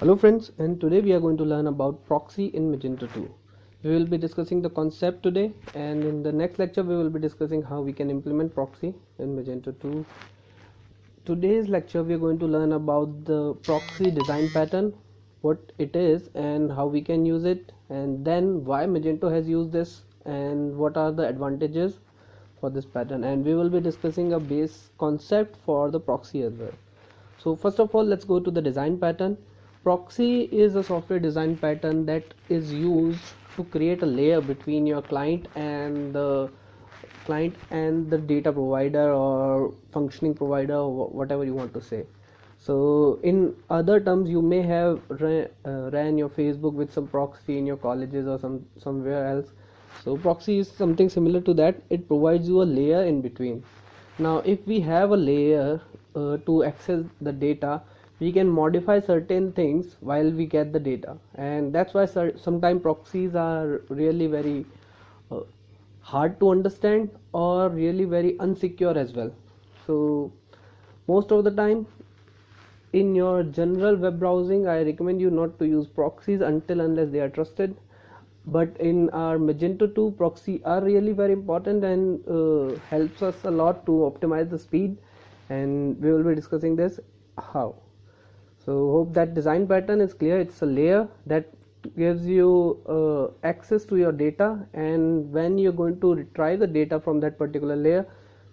Hello friends, and today we are going to learn about proxy in Magento 2. We will be discussing the concept today, and in the next lecture we will be discussing how we can implement proxy in Magento 2. Today's lecture we are going to learn about the proxy design pattern, what it is and how we can use it, and then why Magento has used this and what are the advantages for this pattern, and we will be discussing a base concept for the proxy as well. So first of all, let's go to the design pattern. Proxy is a software design pattern that is used to create a layer between your client and the data provider or functioning provider, or whatever you want to say. So in other terms, you may have ran your Facebook with some proxy in your colleges or somewhere else. So proxy is something similar to that. It provides you a layer in between. Now if we have a layer to access the data, we can modify certain things while we get the data, and that's why sometimes proxies are really very hard to understand or really very unsecure as well. So most of the time in your general web browsing, I recommend you not to use proxies unless they are trusted. But in our Magento 2, proxy are really very important and helps us a lot to optimize the speed, and we will be discussing this how. So hope that design pattern is clear. It's a layer that gives you access to your data, and when you're going to retrieve the data from that particular layer,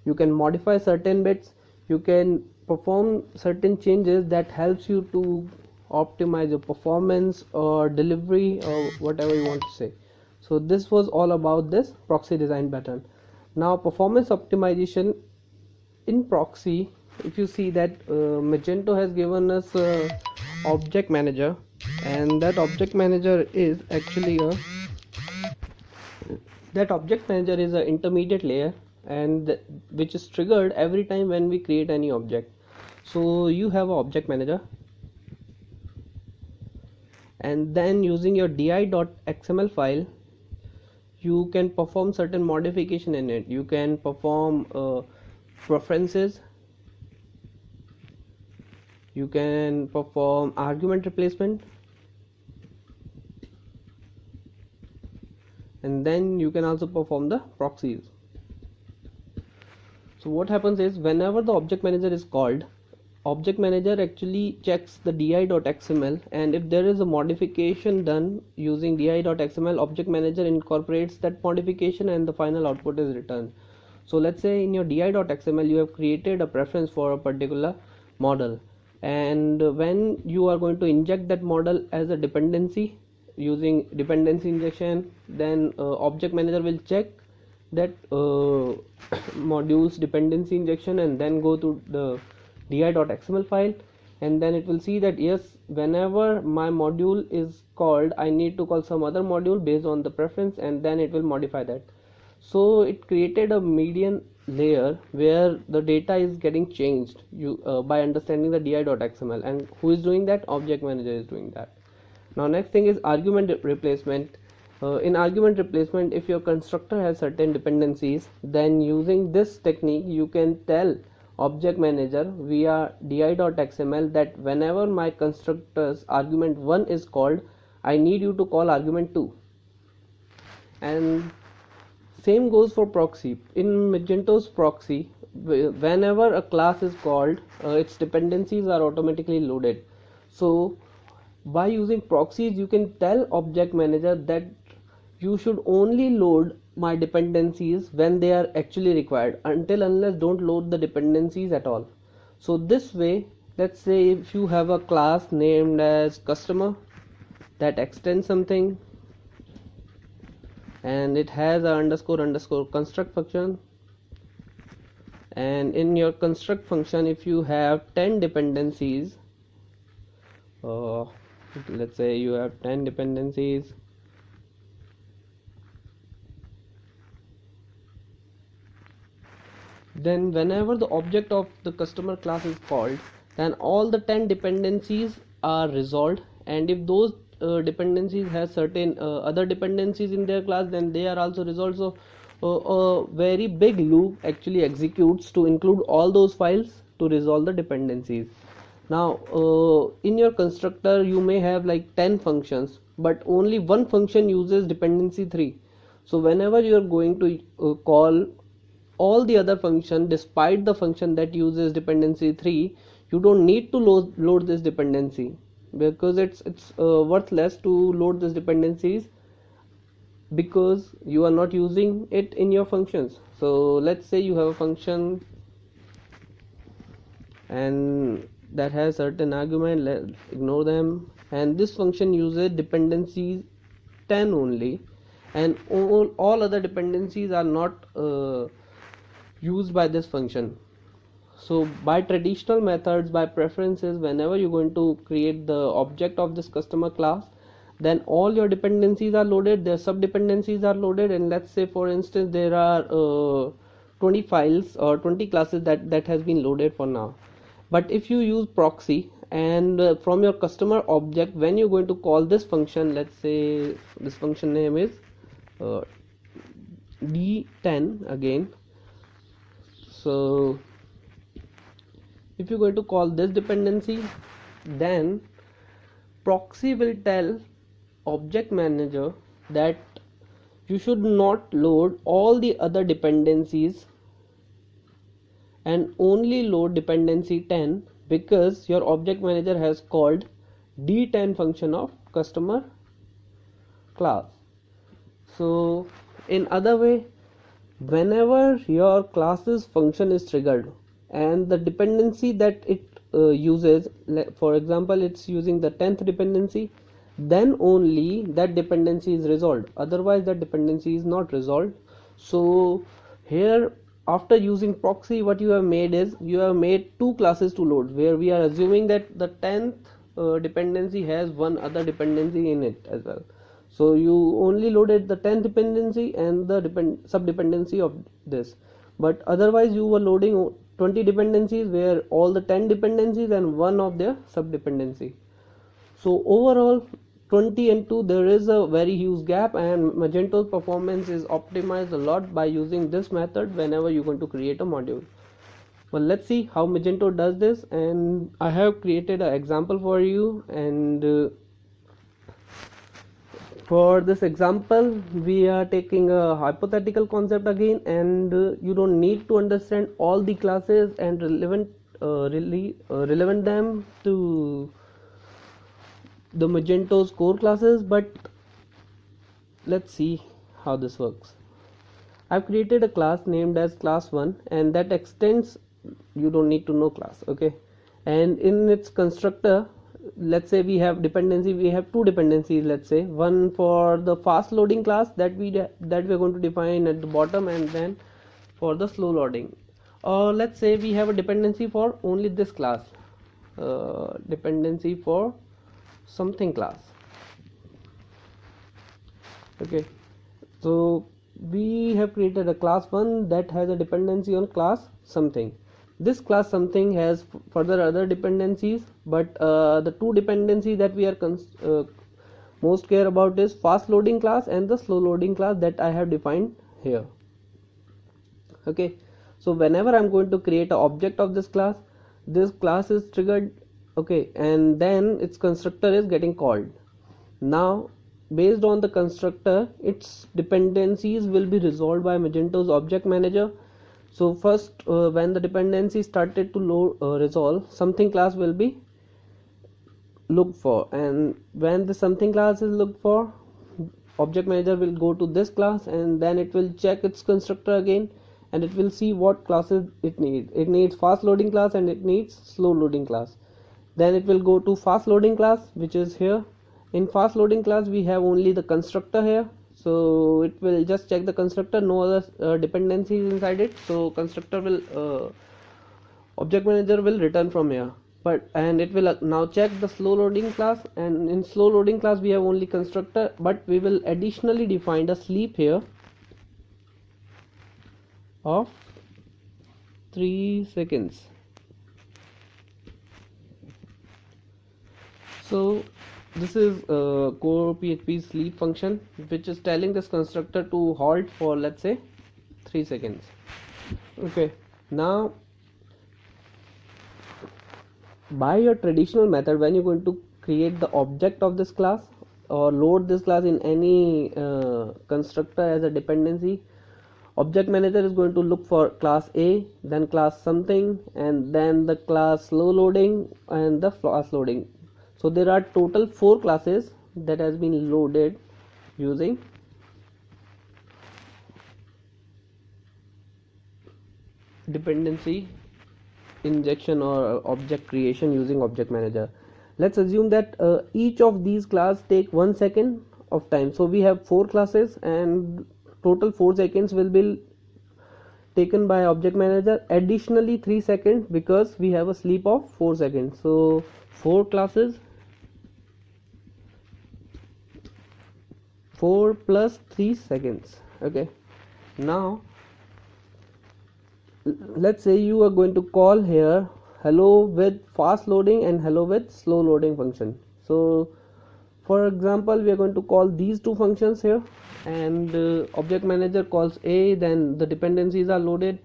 you can modify certain bits, you can perform certain changes that helps you to optimize your performance or delivery or whatever you want to say. So this was all about this proxy design pattern. Now performance optimization in proxy, if you see that Magento has given us object manager, and that object manager is actually a that object manager is an intermediate layer, and which is triggered every time when we create any object. So you have an object manager, and then using your di.xml file you can perform certain modification in it. You can perform preferences, you can perform argument replacement, and then you can also perform the proxies. So what happens is, whenever the object manager is called, object manager actually checks the di.xml, and if there is a modification done using di.xml, object manager incorporates that modification and the final output is returned. So let's say in your di.xml you have created a preference for a particular model, and when you are going to inject that model as a dependency using dependency injection, then object manager will check that module's dependency injection and then go to the di.xml file, and then it will see that yes, whenever my module is called, I need to call some other module based on the preference, and then it will modify that. So it created a median layer where the data is getting changed by understanding the di.xml, and who is doing that? Object manager is doing that. Now next thing is argument replacement. In argument replacement, if your constructor has certain dependencies, then using this technique you can tell object manager via di.xml that whenever my constructor's argument 1 is called, I need you to call argument 2. And same goes for proxy. In Magento's proxy, whenever a class is called, its dependencies are automatically loaded. So by using proxies you can tell object manager that you should only load my dependencies when they are actually required, unless don't load the dependencies at all. So this way, let's say if you have a class named as customer that extends something, and it has a underscore construct function, and in your construct function if you have 10 dependencies, let's say you have 10 dependencies, then whenever the object of the customer class is called, then all the 10 dependencies are resolved, and if those dependencies have certain other dependencies in their class, then they are also resolved. So a very big loop actually executes to include all those files to resolve the dependencies. Now in your constructor you may have like 10 functions, but only one function uses dependency 3. So whenever you are going to call all the other function despite the function that uses dependency 3, you don't need to load this dependency, because it's worthless to load these dependencies because you are not using it in your functions. So let's say you have a function and that has certain argument, let's ignore them, and this function uses dependencies 10 only, and all other dependencies are not used by this function. So by traditional methods, by preferences, whenever you're going to create the object of this customer class, then all your dependencies are loaded, their sub dependencies are loaded, and let's say for instance there are 20 files or 20 classes that has been loaded for now. But if you use proxy and from your customer object, when you're going to call this function, let's say this function name is d10 again. So if you're going to call this dependency, then proxy will tell object manager that you should not load all the other dependencies and only load dependency 10, because your object manager has called d10 function of customer class. So in other way, whenever your class's function is triggered and the dependency that it uses, for example it's using the 10th dependency, then only that dependency is resolved, otherwise that dependency is not resolved. So here, after using proxy, what you have made is you have made two classes to load, where we are assuming that the 10th dependency has one other dependency in it as well. So you only loaded the 10th dependency and the sub dependency of this, but otherwise you were loading 20 dependencies where all the 10 dependencies and one of their sub dependency. So overall 20 and 2, there is a very huge gap, and Magento's performance is optimized a lot by using this method whenever you're going to create a module. Well, let's see how Magento does this, and I have created an example for you, and for this example we are taking a hypothetical concept again, and you don't need to understand all the classes and relevant them to the Magento's core classes, but let's see how this works. I've created a class named as class 1, and that extends, you don't need to know class, okay, and in its constructor, let's say we have two dependencies, let's say one for the fast loading class that we're going to define at the bottom, and then for the slow loading, or let's say we have a dependency for only this class, dependency for something class. Okay, so we have created a class 1 that has a dependency on class something. This class something has further other dependencies, but the two dependencies that we are most care about is fast loading class and the slow loading class that I have defined here. Okay, so whenever I'm going to create an object of this class is triggered, okay, and then its constructor is getting called. Now based on the constructor, its dependencies will be resolved by Magento's object manager. So first when the dependency started to resolve, something class will be looked for, and when the something class is looked for, object manager will go to this class, and then it will check its constructor again, and it will see what classes it needs fast loading class and it needs slow loading class. Then it will go to fast loading class, which is here. In fast loading class we have only the constructor here, so it will just check the constructor, no other dependencies inside it. So constructor will object manager will return from here, and it will now check the slow loading class, and in slow loading class we have only constructor, but we will additionally define a sleep here of 3 seconds. So this is core PHP sleep function, which is telling this constructor to halt for, let's say, 3 seconds. Okay, now by your traditional method, when you're going to create the object of this class or load this class in any constructor as a dependency, object manager is going to look for class A, then class something, and then the class slow loading and the fast loading. So there are total 4 classes that has been loaded using dependency injection or object creation using object manager. Let's assume that each of these class take 1 second of time. So we have 4 classes and total 4 seconds will be taken by object manager, additionally 3 seconds because we have a sleep of 4 seconds. So 4 classes, 4 plus 3 seconds. Okay, now let's say you are going to call here hello with fast loading and hello with slow loading function. So for example, we are going to call these two functions here, and object manager calls A, then the dependencies are loaded.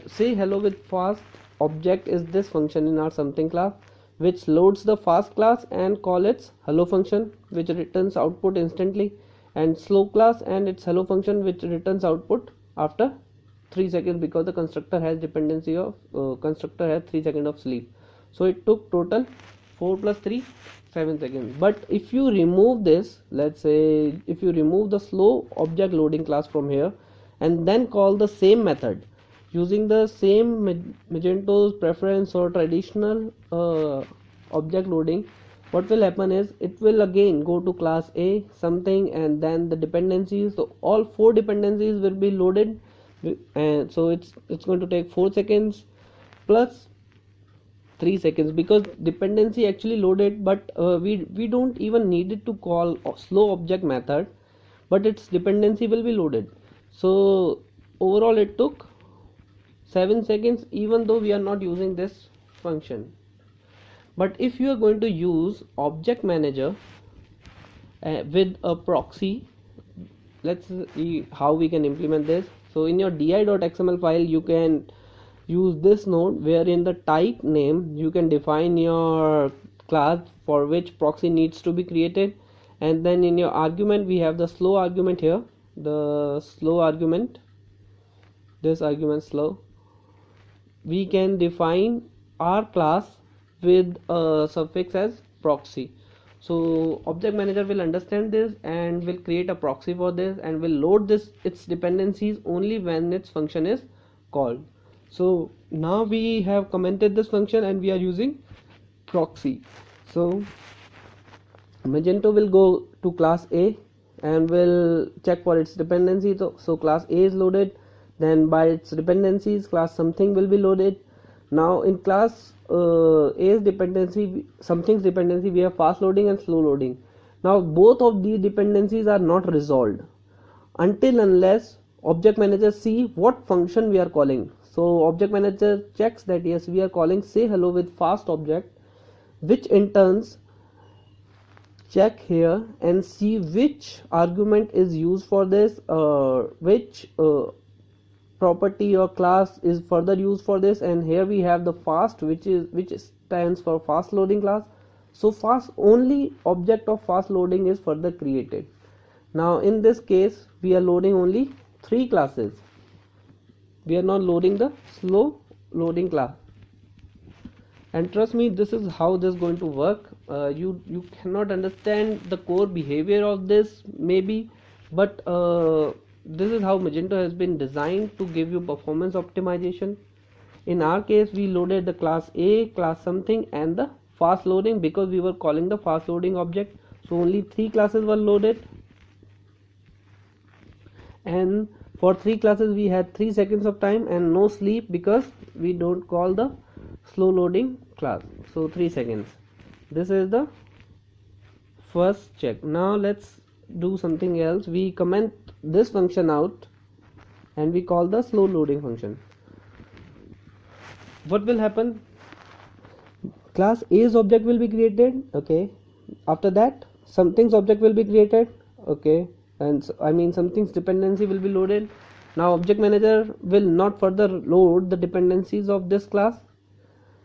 Say hello with fast object is this function in our something class, which loads the fast class and call its hello function, which returns output instantly, and slow class and its hello function, which returns output after 3 seconds because the constructor has dependency of constructor has 3 seconds of sleep. So it took total 4 plus 3 7 seconds. But if you remove this, let's say if you remove the slow object loading class from here and then call the same method using the same Magento's preference or traditional object loading, what will happen is it will again go to class A something and then the dependencies. So all 4 dependencies will be loaded, and so it's going to take 4 seconds plus 3 seconds because dependency actually loaded, but we don't even need it to call slow object method, but its dependency will be loaded. So overall it took 7 seconds even though we are not using this function. But if you are going to use object manager with a proxy, let's see how we can implement this. So in your di.xml file you can use this node where in the type name you can define your class for which proxy needs to be created, and then in your argument we have the slow argument here, the slow argument, this argument slow. We can define our class with a suffix as proxy. So object manager will understand this and will create a proxy for this and will load this its dependencies only when its function is called. So now we have commented this function and we are using proxy. So Magento will go to class A and will check for its dependency. So class A is loaded, then by its dependencies class something will be loaded. Now in class A's dependency, something's dependency, we have fast loading and slow loading. Now both of these dependencies are not resolved until unless object manager see what function we are calling. So object manager checks that yes, we are calling say hello with fast object, which in turns check here and see which argument is used for this, which property or class is further used for this, and here we have the fast which stands for fast loading class. So fast only object of fast loading is further created. Now in this case we are loading only 3 classes, we are not loading the slow loading class, and trust me, this is how this is going to work. You cannot understand the core behavior of this maybe, but this is how Magento has been designed to give you performance optimization. In our case we loaded the class A, class something and the fast loading because we were calling the fast loading object. So only 3 classes were loaded, and for 3 classes we had 3 seconds of time and no sleep because we don't call the slow loading class. So 3 seconds. This is the first check. Now let's do something else. We comment this function out and we call the slow loading function. What will happen? Class A's object will be created, okay. After that something's object will be created, okay, and something's dependency will be loaded. Now object manager will not further load the dependencies of this class,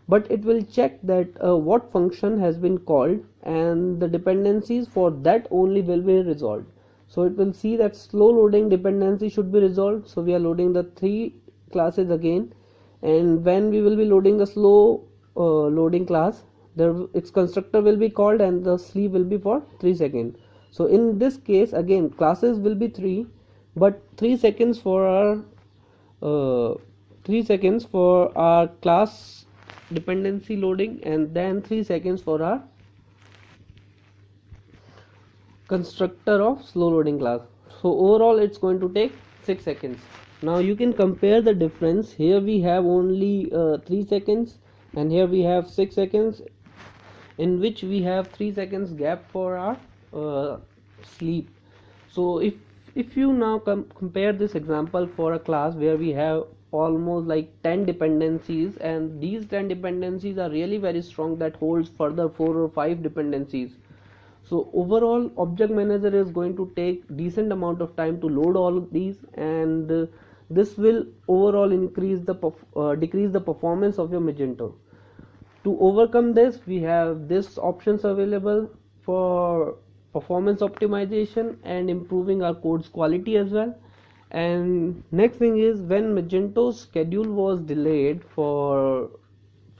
but it will check that what function has been called, and the dependencies for that only will be resolved. So it will see that slow loading dependency should be resolved, so we are loading the 3 classes again, and when we will be loading the slow loading class, its constructor will be called and the sleep will be for 3 seconds. So in this case again classes will be 3, but 3 seconds for our 3 seconds for our class dependency loading, and then 3 seconds for our constructor of slow loading class. So overall it's going to take 6 seconds. Now you can compare the difference. Here we have only 3 seconds and here we have 6 seconds, in which we have 3 seconds gap for our sleep. So if you now compare this example for a class where we have almost like 10 dependencies, and these 10 dependencies are really very strong, that holds further 4 or 5 dependencies. So overall object manager is going to take decent amount of time to load all of these, and this will overall decrease the performance of your Magento. To overcome this, we have this options available for performance optimization and improving our code's quality as well. And next thing is, when Magento's schedule was delayed for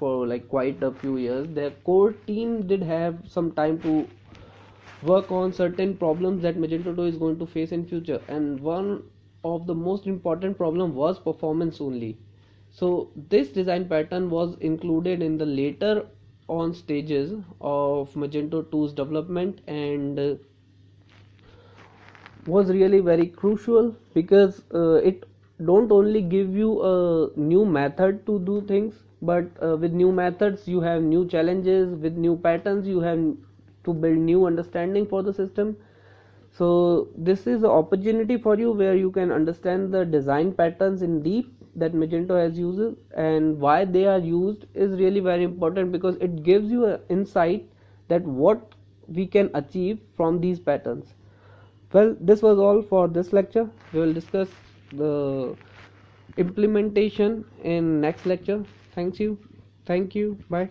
like quite a few years, their core team did have some time to work on certain problems that Magento 2 is going to face in future, and one of the most important problem was performance only. So this design pattern was included in the later on stages of Magento 2's development, and was really very crucial, because it don't only give you a new method to do things, but with new methods you have new challenges, with new patterns you have to build new understanding for the system. So this is an opportunity for you where you can understand the design patterns in deep that Magento has used, and why they are used is really very important, because it gives you an insight that what we can achieve from these patterns. Well, this was all for this lecture. We will discuss the implementation in next lecture. Thank you. Bye.